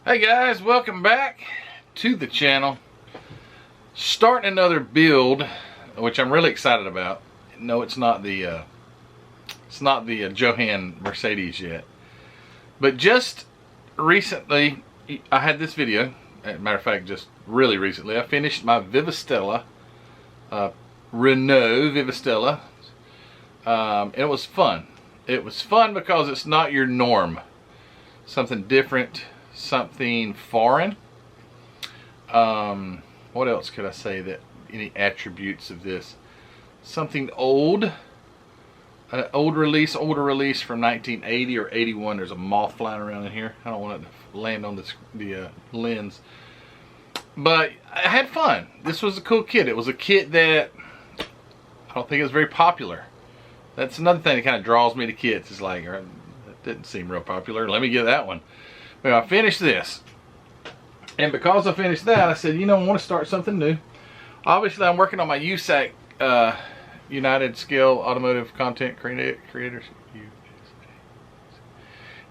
Hey guys, welcome back to the channel. Starting another build, which I'm really excited about. No, it's not the Johan Mercedes yet, but just recently I had this video. As a matter of fact, just really recently I finished my Vivastella, Renault Vivastella. It was fun. It was fun because it's not your norm. Something different, something foreign. What else could I say that any attributes of this? Something old. An older release from 1980 or 81. There's a moth flying around in here. I don't want it to land on the lens. But I had fun. This was a cool kit. It was a kit that I don't think is very popular. That's another thing that kind of draws me to kits. It's like, that didn't seem real popular. Let me get that one. But I finished this. And because I finished that, I said, you know, I want to start something new. Obviously, I'm working on my USAC, United Scale Automotive Content Creators.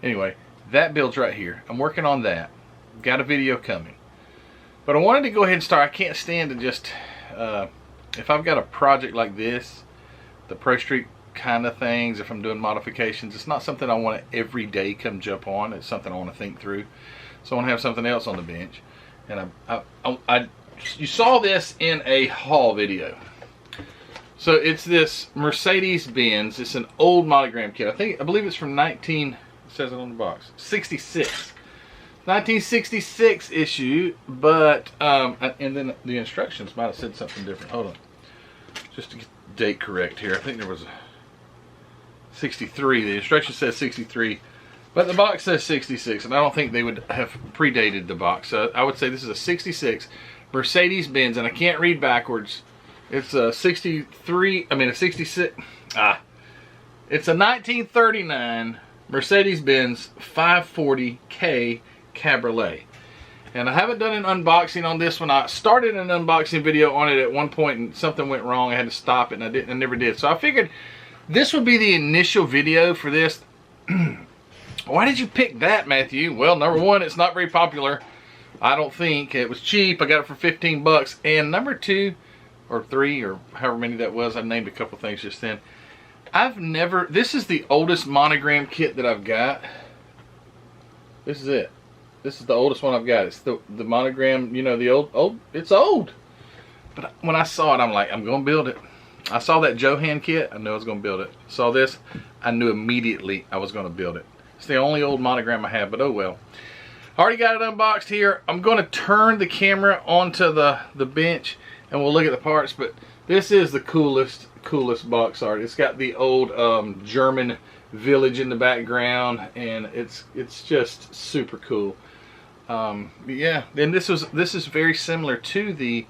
Anyway, that build's right here. I'm working on that. Got a video coming. But I wanted to go ahead and start. I can't stand to just, if I've got a project like this, the Pro Street kind of things, if I'm doing modifications, it's not something I want to every day come jump on. It's something I want to think through. So I want to have something else on the bench. And you saw this in a haul video. So it's this Mercedes-Benz. It's an old Monogram kit. I believe it's from it says it on the box, 66. 1966 issue, but and then the instructions might have said something different. Hold on, just to get the date correct here. I think there was a 63. The instruction says 63, but the box says 66, and I don't think they would have predated the box. So I would say this is a 66 Mercedes-Benz, and I can't read backwards. It's a 63. I mean a 66. It's a 1939 Mercedes-Benz 540K Cabriolet. And I haven't done an unboxing on this one. I started an unboxing video on it at one point and something went wrong. I had to stop it, and I never did. So I figured this would be the initial video for this. Why did you pick that, Matthew? Well, number one, it's not very popular. I don't think. It was cheap. I got it for 15 bucks. And number two, or three, or however many that was, I named a couple things just then. This is the oldest Monogram kit that I've got. This is it. This is the oldest one I've got. It's the Monogram, you know, the old, it's old. But when I saw it, I'm like, I'm going to build it. I saw that Johan kit, I knew I was going to build it. Saw this, I knew immediately I was going to build it. It's the only old Monogram I have, but oh well. I already got it unboxed here. I'm going to turn the camera onto the bench and we'll look at the parts, but this is the coolest box art. It's got the old German village in the background, and it's just super cool. Yeah, and this is very similar to the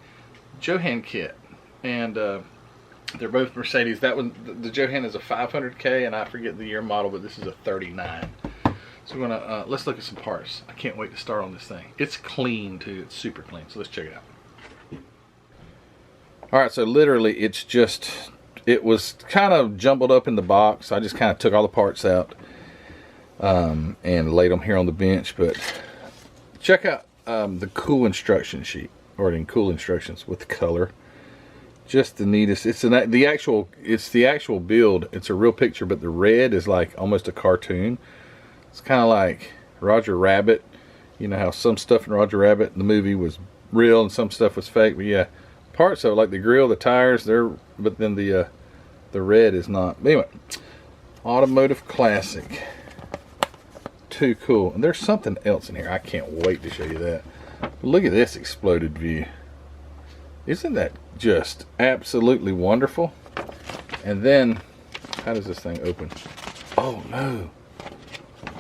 Johan kit, and they're both Mercedes. That one, the Johan is a 500K, and I forget the year model, but this is a 39. So we're gonna let's look at some parts. I can't wait to start on this thing. It's clean too. It's super clean. So let's check it out. All right, so literally it was kind of jumbled up in the box. I just kind of took all the parts out and laid them here on the bench. But check out the cool instruction sheet, or in cool instructions with color. Just the neatest. It's the actual build. It's a real picture, but the red is like almost a cartoon. It's kind of like Roger Rabbit. You know how some stuff in Roger Rabbit, the movie, was real and some stuff was fake. But yeah, parts of it, like the grill, the tires, but then the red is not. But anyway, automotive classic. Too cool. And there's something else in here. I can't wait to show you that. But look at this exploded view. Isn't that just absolutely wonderful? And then, how does this thing open? Oh no.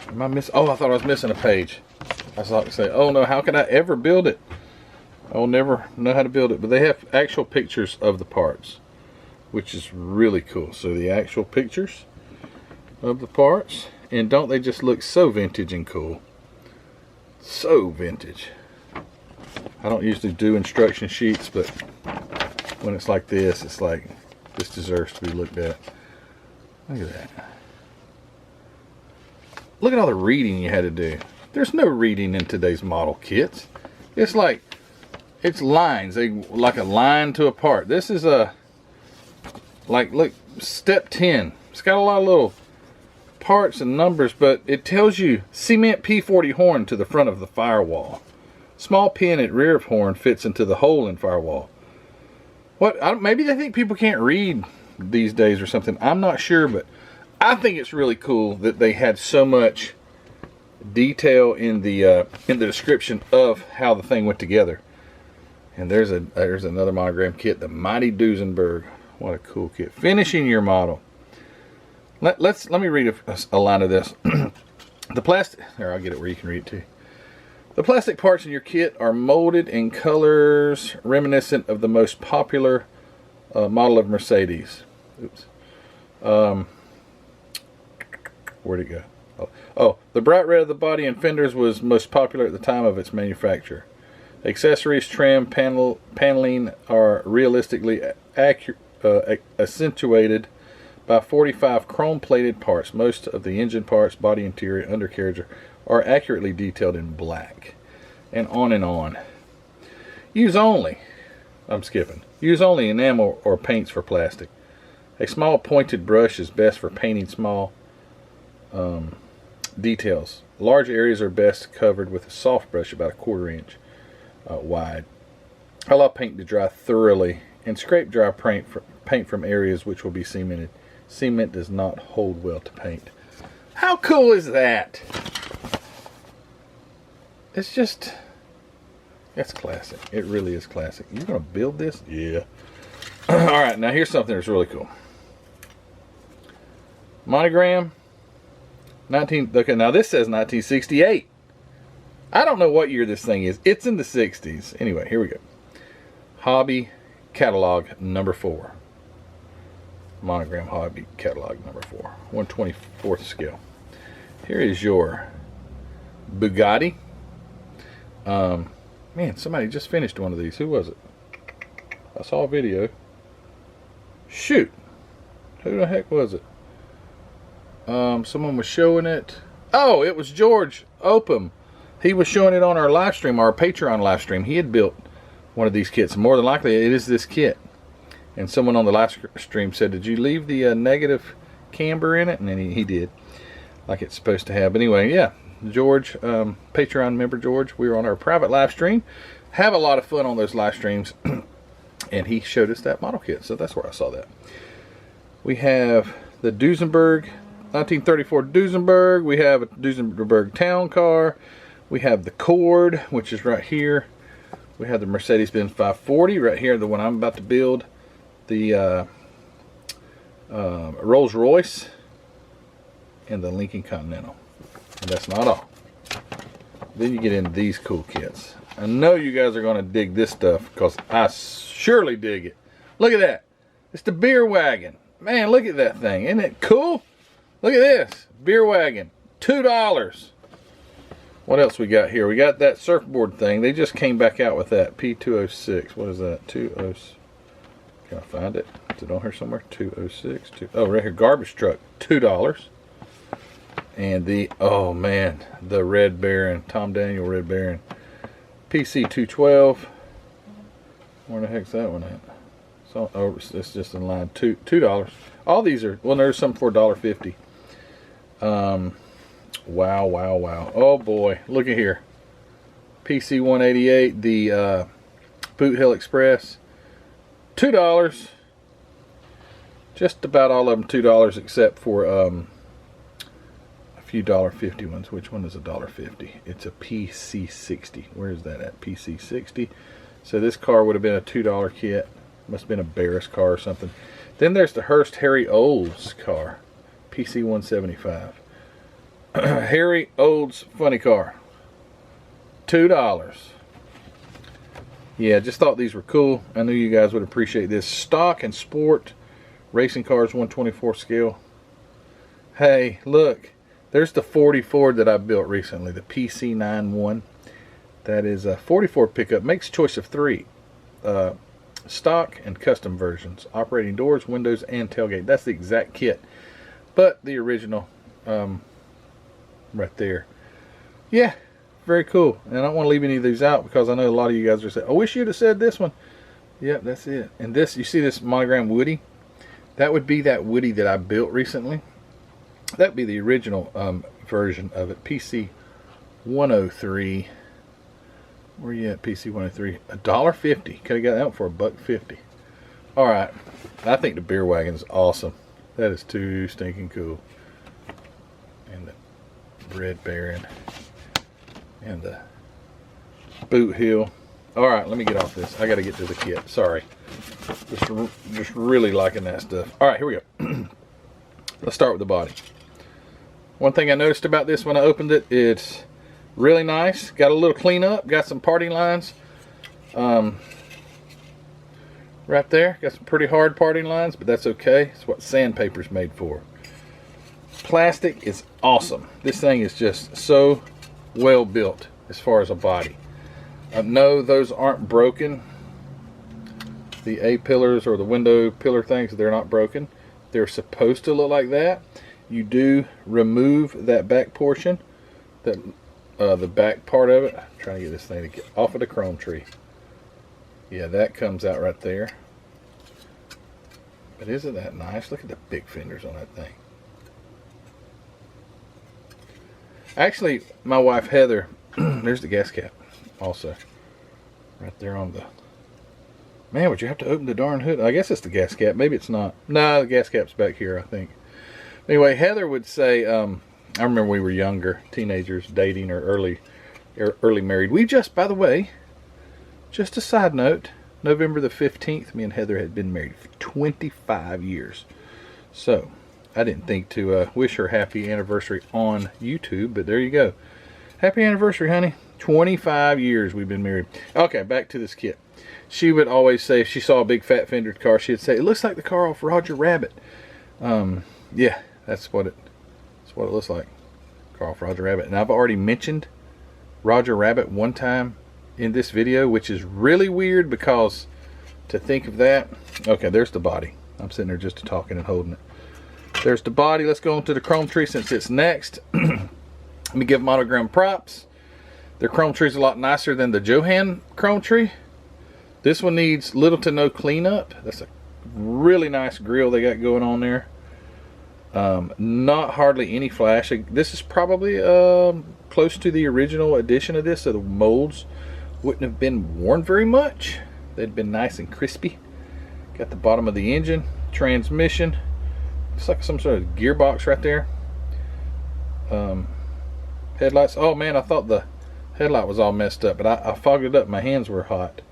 Am I missing? Oh, I thought I was missing a page. I was about to say, oh no, how could I ever build it? I'll never know how to build it. But they have actual pictures of the parts, which is really cool. So the actual pictures of the parts, and don't they just look so vintage and cool? So vintage. I don't usually do instruction sheets, but when it's like this, it's like, this deserves to be looked at. Look at that. Look at all the reading you had to do. There's no reading in today's model kits. It's like, it's lines. They like a line to a part. This is a, like, look, step 10. It's got a lot of little parts and numbers, but it tells you cement P40 horn to the front of the firewall. Small pin at rear of horn fits into the hole in firewall. What? Maybe they think people can't read these days or something. I'm not sure, but I think it's really cool that they had so much detail in the description of how the thing went together. And there's another Monogram kit, the Mighty Duesenberg. What a cool kit. Finishing your model. Let me read a line of this. The plastic, here, I'll get it where you can read it too. The plastic parts in your kit are molded in colors reminiscent of the most popular model of Mercedes. Oops. Where'd it go? Oh, the bright red of the body and fenders was most popular at the time of its manufacture. Accessories, trim, paneling are realistically accentuated by 45 chrome-plated parts. Most of the engine parts, body interior, undercarriage are accurately detailed in black. And on and on. Use only enamel or paints for plastic. A small pointed brush is best for painting small details. Large areas are best covered with a soft brush about 1/4 inch wide. Allow paint to dry thoroughly and scrape dry paint from areas which will be cemented. Cement does not hold well to paint. How cool is that? It's just, that's classic. It really is classic. You're going to build this? Yeah. Alright, now here's something that's really cool. Monogram. Okay, now this says 1968. I don't know what year this thing is. It's in the 60s. Anyway, here we go. Hobby Catalog number 4. Monogram Hobby Catalog number 4. 1/24th scale. Here is your Bugatti. Man, somebody just finished one of these. Who was it? I saw a video. Shoot. Who the heck was it? Someone was showing it. Oh, it was George Opum. He was showing it on our live stream, our Patreon live stream. He had built one of these kits. More than likely, it is this kit. And someone on the live stream said, did you leave the negative camber in it? And then he did, like it's supposed to have. But anyway, yeah, George, Patreon member George, we were on our private live stream. Have a lot of fun on those live streams. And he showed us that model kit. So that's where I saw that. We have the Duesenberg, 1934 Duesenberg. We have a Duesenberg town car. We have the Cord, which is right here. We have the Mercedes-Benz 540 right here, the one I'm about to build. The Rolls-Royce and the Lincoln Continental. And that's not all. Then you get into these cool kits. I know you guys are going to dig this stuff because I surely dig it. Look at that. It's the beer wagon. Man, look at that thing. Isn't it cool? Look at this. Beer wagon. $2. What else we got here? We got that surfboard thing. They just came back out with that. P206. What is that? 206. Can I find it? Is it on here somewhere? 206. Oh, right here. Garbage truck. $2. And the, oh man, the Red Baron. Tom Daniel Red Baron. PC 212. Where the heck's that one at? So, oh, it's just in line. $2. All these are, well, there's some for $1.50. Wow, wow, wow. Oh boy, look at here. PC 188, the Boot Hill Express. $2. Just about all of them $2 except for a few $1.50 ones. Which one is $1.50? It's a PC60. Where is that at? PC60. So this car would have been a $2 kit. Must have been a Barris car or something. Then there's the Hearst Harry Olds car. PC 175. Harry Olds funny car. $2. Yeah, just thought these were cool. I knew you guys would appreciate this. Stock and sport racing cars, 1/24 scale. Hey, look. There's the 40 Ford that I built recently, the PC91. That is a 44 pickup. Makes choice of 3. Stock and custom versions. Operating doors, windows, and tailgate. That's the exact kit. But the original, right there. Yeah, very cool. And I don't want to leave any of these out because I know a lot of you guys are saying, I wish you'd have said this one. Yep, that's it. And this, you see this Monogram Woody? That would be that Woody that I built recently. That would be the original version of it. PC 103. Where you at, PC 103? $1.50. Could have got that one for $1.50. Alright. I think the beer wagon is awesome. That is too stinking cool. And the Red Baron. And the boot heel. Alright, let me get off this. I got to get to the kit. Sorry. Just really liking that stuff. Alright, here we go. Let's start with the body. One thing I noticed about this when I opened it, it's really nice. Got a little cleanup. Got some parting lines. Right there. Got some pretty hard parting lines, but that's okay. It's what sandpaper's made for. Plastic is awesome. This thing is just so well built as far as a body. No, those aren't broken. The A-pillars or the window pillar things, they're not broken. They're supposed to look like that. You do remove that back portion, that the back part of it. I'm trying to get this thing to get off of the chrome tree. Yeah, that comes out right there. But isn't that nice? Look at the big fenders on that thing. Actually, my wife Heather, there's the gas cap also. Right there on the... Man, would you have to open the darn hood? I guess it's the gas cap. Maybe it's not. No, the gas cap's back here, I think. Anyway, Heather would say, I remember we were younger, teenagers, dating or early married. We just, by the way, just a side note, November the 15th, me and Heather had been married for 25 years. So, I didn't think to wish her happy anniversary on YouTube, but there you go. Happy anniversary, honey. 25 years we've been married. Okay, back to this kit. She would always say, if she saw a big fat fendered car, she'd say, it looks like the car off Roger Rabbit. Yeah, that's what it looks like. Car off Roger Rabbit. And I've already mentioned Roger Rabbit one time in this video, which is really weird because to think of that. Okay, there's the body. I'm sitting there just talking and holding it. There's the body. Let's go on to the chrome tree since it's next. Let me give Monogram props. Their chrome tree is a lot nicer than the Johan chrome tree. This one needs little to no cleanup. That's a really nice grill they got going on there. Not hardly any flash. This is probably close to the original edition of this, so the molds wouldn't have been worn very much. They'd been nice and crispy. Got the bottom of the engine, transmission. Looks like some sort of gearbox right there. Headlights. Oh man, I thought the headlight was all messed up, but I fogged it up. My hands were hot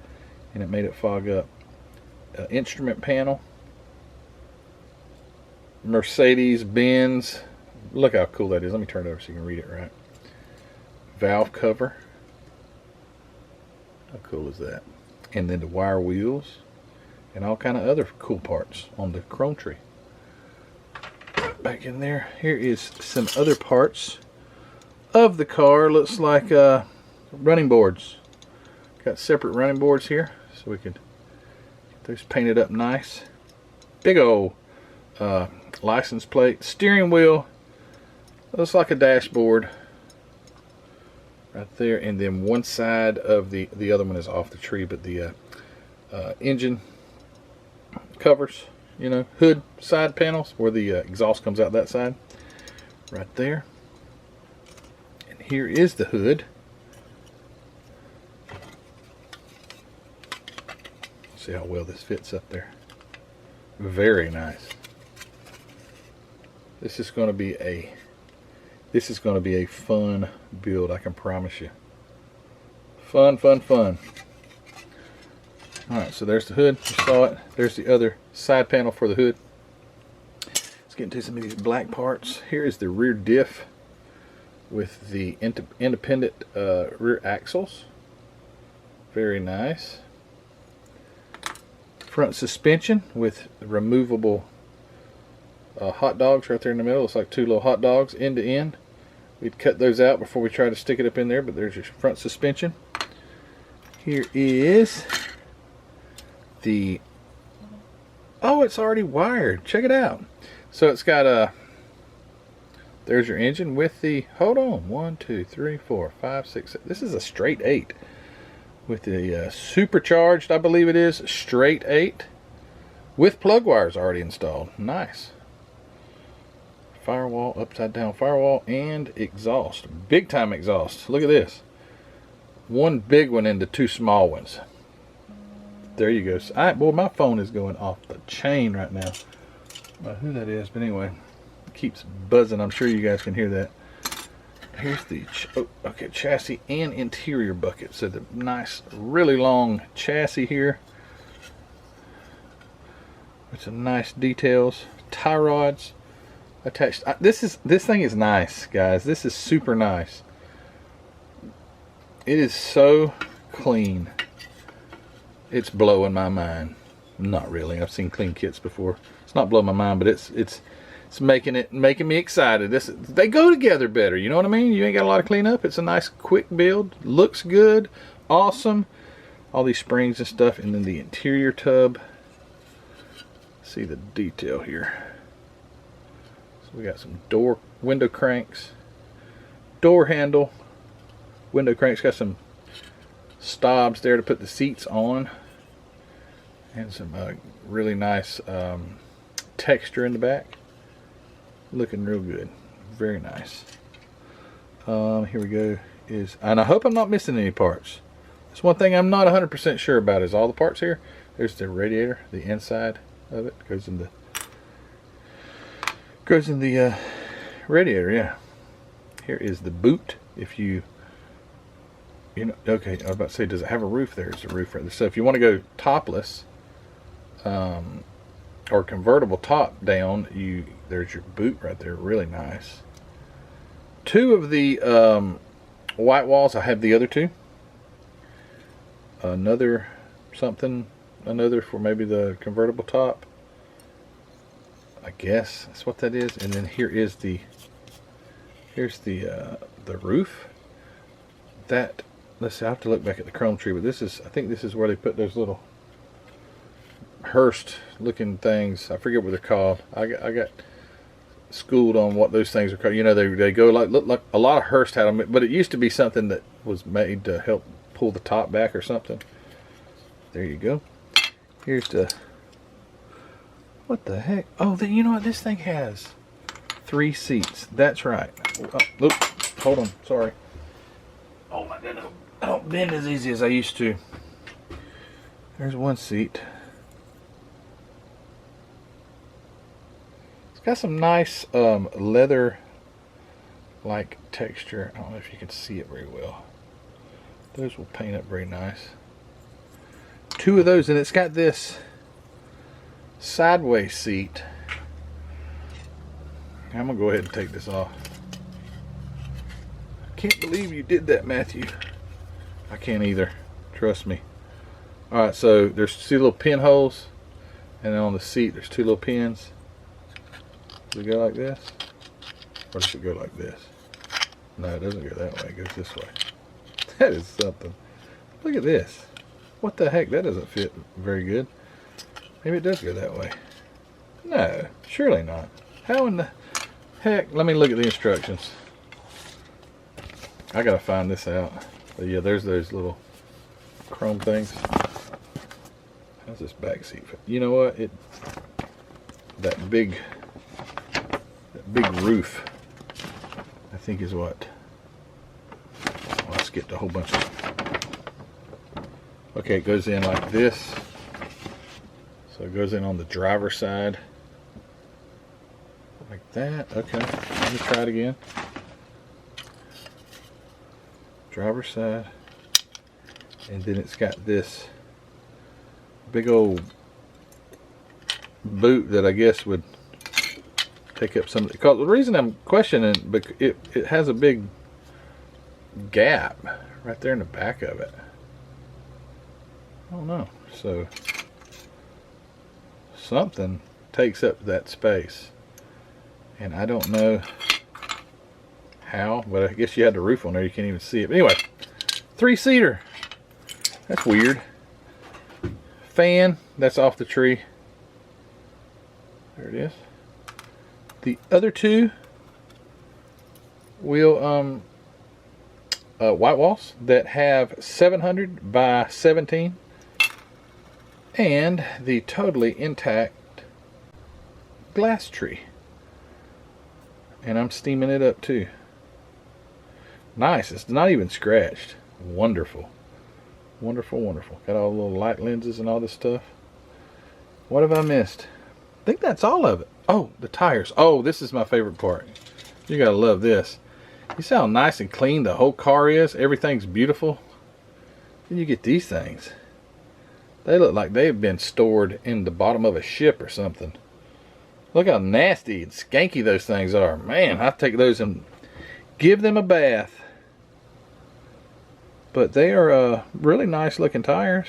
and it made it fog up. Instrument panel. Mercedes-Benz. Look how cool that is. Let me turn it over so you can read it right. Valve cover. How cool is that? And then the wire wheels and all kind of other cool parts on the chrome tree. Back in there. Here is some other parts of the car. Looks like running boards. Got separate running boards here so we can get those painted up nice. Big old license plate. Steering wheel. Looks like a dashboard right there, and then one side of the other one is off the tree, but the engine covers, you know, hood side panels where the exhaust comes out that side right there. And here is the hood. See how well this fits up there. Very nice. This is going to be a fun build, I can promise you. Fun, fun, fun. Alright, so there's the hood. You saw it. There's the other side panel for the hood. Let's get into some of these black parts. Here is the rear diff with the independent rear axles. Very nice. Front suspension with removable hot dogs right there in the middle. Looks like two little hot dogs end to end. We'd cut those out before we try to stick it up in there, but there's your front suspension. Here is the... Oh, it's already wired. Check it out. So it's got a There's your engine with the, hold on, 1, 2, 3, 4, 5, 6, 7. This is a straight 8 with the supercharged, I believe it is, straight 8 with plug wires already installed. Nice. Firewall, upside down firewall, and exhaust. Big time exhaust. Look at this. One big one into 2 small ones. There you go. Boy, my phone is going off the chain right now. I don't know who that is, but anyway, it keeps buzzing. I'm sure you guys can hear that. Here's the chassis and interior bucket. So the nice, really long chassis here with some nice details. Tie rods attached. This thing is nice, guys. This is super nice. It is so clean. It's blowing my mind. Not really. I've seen clean kits before. It's not blowing my mind, but it's making me excited. They go together better. You know what I mean? You ain't got a lot of cleanup. It's a nice quick build. Looks good. Awesome. All these springs and stuff, and then the interior tub. See the detail here. So we got some window cranks, door handle, window cranks. Got some stobs there to put the seats on, and some really nice texture in the back. Looking real good. Very nice. Here we go. And I hope I'm not missing any parts. That's one thing I'm not 100% sure about is all the parts here. There's the radiator, the inside of it goes in the radiator. Yeah. Here is the boot. If you know, okay, I was about to say, does it have a roof? There's a roof right there. So if you want to go topless, or convertible top down, there's your boot right there. Really nice. 2 of the white walls. I have the other 2. Another for maybe the convertible top. I guess that's what that is. And then here's the roof. Let's see, I have to look back at the chrome tree, but I think this is where they put those little Hearst looking things. I forget what they're called. I got schooled on what those things are called. You know, they go look like a lot of Hearst had them, but it used to be something that was made to help pull the top back or something. There you go. Here's what the heck? Oh, you know what? This thing has 3 seats. That's right. Oh, oops, hold on. Sorry. Oh my goodness. I don't bend as easy as I used to. There's 1 seat. It's got some nice leather like texture. I don't know if you can see it very well. Those will paint up very nice. 2 of those, and it's got this sideways seat. I'm gonna go ahead and take this off. I can't believe you did that, Matthew. I can't either. Trust me. Alright, so there's 2 little pinholes, and then on the seat there's 2 little pins. Does it go like this? Or does it go like this? No, it doesn't go that way. It goes this way. That is something. Look at this. What the heck? That doesn't fit very good. Maybe it does go that way. No, surely not. How in the heck? Let me look at the instructions. I gotta find this out. But yeah, there's those little chrome things. How's this back seat fit? You know what? That big roof, I think, is what. Well, I skipped a whole bunch of. Okay, it goes in like this. So it goes in on the driver's side. Like that. Okay, let me try it again. Driver's side. And then it's got this big old boot that I guess would take up some of the, because the reason I'm questioning, because it has a big gap right there in the back of it. I don't know. So something takes up that space, and I don't know how, but I guess you had the roof on there, you can't even see it. But anyway, 3-seater. That's weird. Fan, that's off the tree. There it is. The other 2 wheel white walls that have 700 by 17 and the totally intact glass tree. And I'm steaming it up too. Nice. It's not even scratched. Wonderful. Wonderful, wonderful. Got all the little light lenses and all this stuff. What have I missed? I think that's all of it. Oh, the tires. Oh, this is my favorite part. You gotta love this. You see how nice and clean the whole car is? Everything's beautiful. Then you get these things. They look like they've been stored in the bottom of a ship or something. Look how nasty and skanky those things are. Man, I take those and give them a bath. But they are really nice looking tires.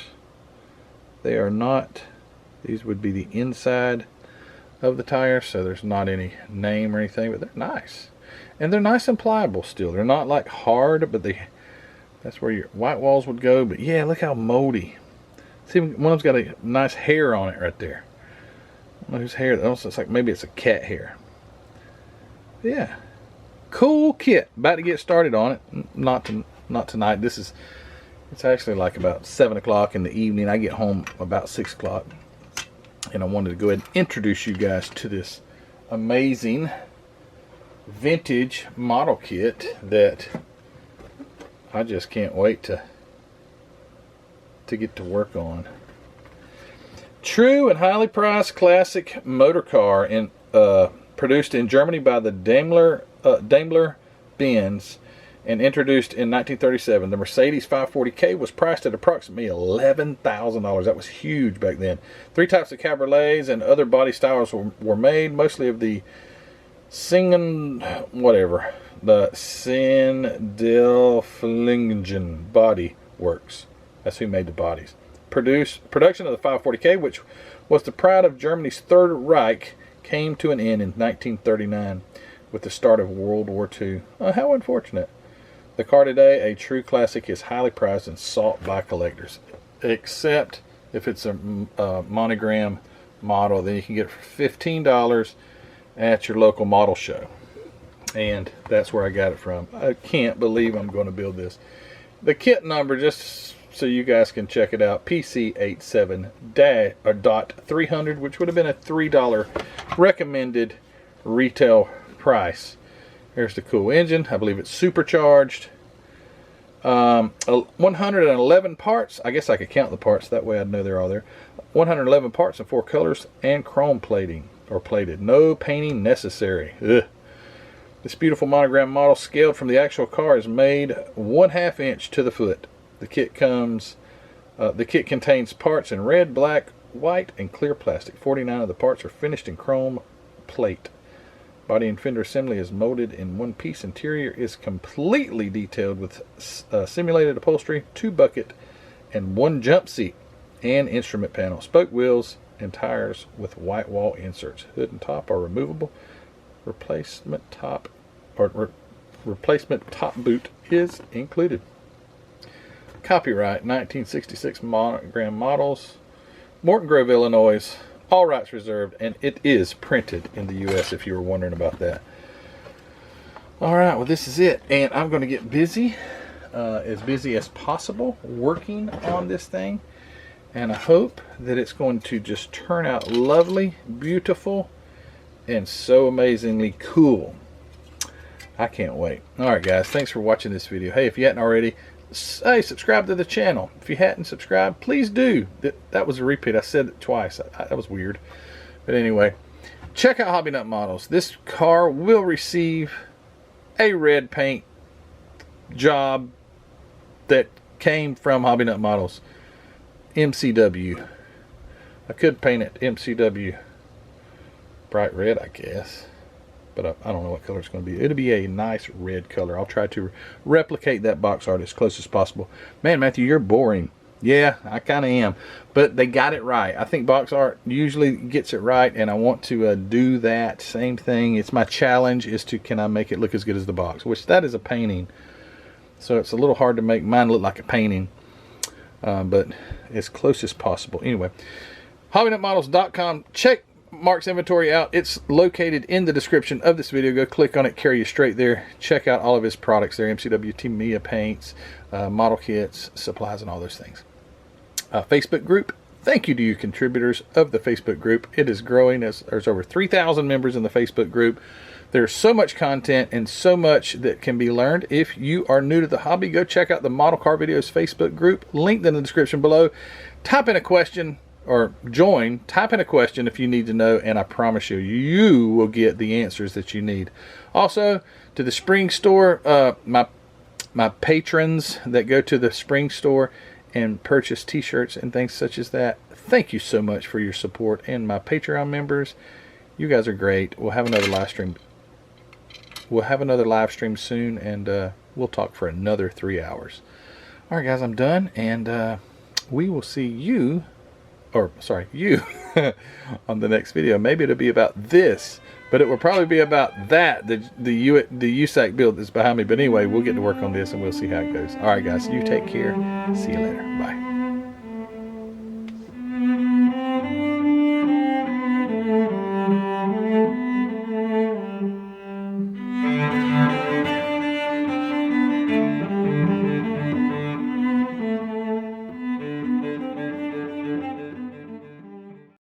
They are not, these would be the inside of the tires, so there's not any name or anything, but they're nice. And they're nice and pliable still. They're not like hard, but that's where your white walls would go. But yeah, look how moldy. See, one of them's got a nice hair on it right there. I don't know whose hair. Also, it's like maybe it's a cat hair. Yeah, cool kit. About to get started on it. Not tonight. It's actually like about 7 o'clock in the evening. I get home about 6 o'clock, and I wanted to go ahead and introduce you guys to this amazing vintage model kit that I just can't wait to get to work on. True and highly priced classic motor car produced in Germany by the Daimler Benz and introduced in 1937. The Mercedes 540K was priced at approximately $11,000. That was huge back then. 3 types of cabriolets and other body styles were made, mostly of the the Sindelfingen Body Works. That's who made the bodies. Production of the 540K, which was the pride of Germany's Third Reich, came to an end in 1939 with the start of World War II. How unfortunate. The car today, a true classic, is highly prized and sought by collectors, except if it's a Monogram model. Then you can get it for $15 at your local model show, and that's where I got it from. I can't believe I'm going to build this. The kit number, just so you guys can check it out, PC87.300, which would have been a $3 recommended retail price. Here's the cool engine. I believe it's supercharged. 111 parts. I guess I could count the parts, that way I'd know they're all there. 111 parts in 4 colors and chrome plating, or plated. No painting necessary. Ugh. This beautiful Monogram model, scaled from the actual car, is made 1/2 inch to the foot. The kit contains parts in red, black, white, and clear plastic. 49 of the parts are finished in chrome plate. Body and fender assembly is molded in one piece. Interior is completely detailed with simulated upholstery, 2 bucket, and 1 jump seat, and instrument panel. Spoke wheels and tires with white wall inserts. Hood and top are removable. Replacement top boot is included. Copyright 1966 Monogram Models, Morton Grove, Illinois. All rights reserved, and it is printed in the U.S. if you were wondering about that. All right, well, this is it, and I'm going to get busy, as busy as possible, working on this thing, and I hope that it's going to just turn out lovely, beautiful, and so amazingly cool. I can't wait. All right, guys, thanks for watching this video. Hey, if you hadn't already, hey, subscribe to the channel. If you hadn't subscribed, please do. That was a repeat. I said it twice. That was weird. But anyway, check out Hobby Nut Models. This car will receive a red paint job that came from Hobby Nut Models. MCW. I could paint it MCW bright red, I guess. But I don't know what color it's going to be. It'll be a nice red color. I'll try to replicate that box art as close as possible. Man, Matthew, you're boring. Yeah, I kind of am. But they got it right. I think box art usually gets it right, and I want to do that same thing. It's my challenge is to, can I make it look as good as the box? Which that is a painting. So it's a little hard to make mine look like a painting. But as close as possible. Anyway, hobbynutmodels.com. Check Mark's inventory out, it's located in the description of this video. Go click on it, carry you straight there. Check out all of his products there. MCW Tamiya paints, model kits, supplies, and all those things. Facebook group. Thank you to you contributors of the Facebook group. It is growing. There's over 3,000 members in the Facebook group. There's so much content and so much that can be learned. If you are new to the hobby, go check out the Model Car Videos Facebook group, linked in the description below. Type in a question, or join, type in a question if you need to know, and I promise you, you will get the answers that you need. Also, to the Spring Store, my patrons that go to the Spring Store and purchase t-shirts and things such as that, thank you so much for your support. And my Patreon members, you guys are great. We'll have another live stream. We'll have another live stream soon, and we'll talk for another 3 hours. All right, guys, I'm done, and we will see you, or sorry, you, on the next video. Maybe it'll be about this, but it will probably be about that, the USAC build that's behind me. But anyway, we'll get to work on this, and we'll see how it goes. All right, guys, you take care. See you later. Bye.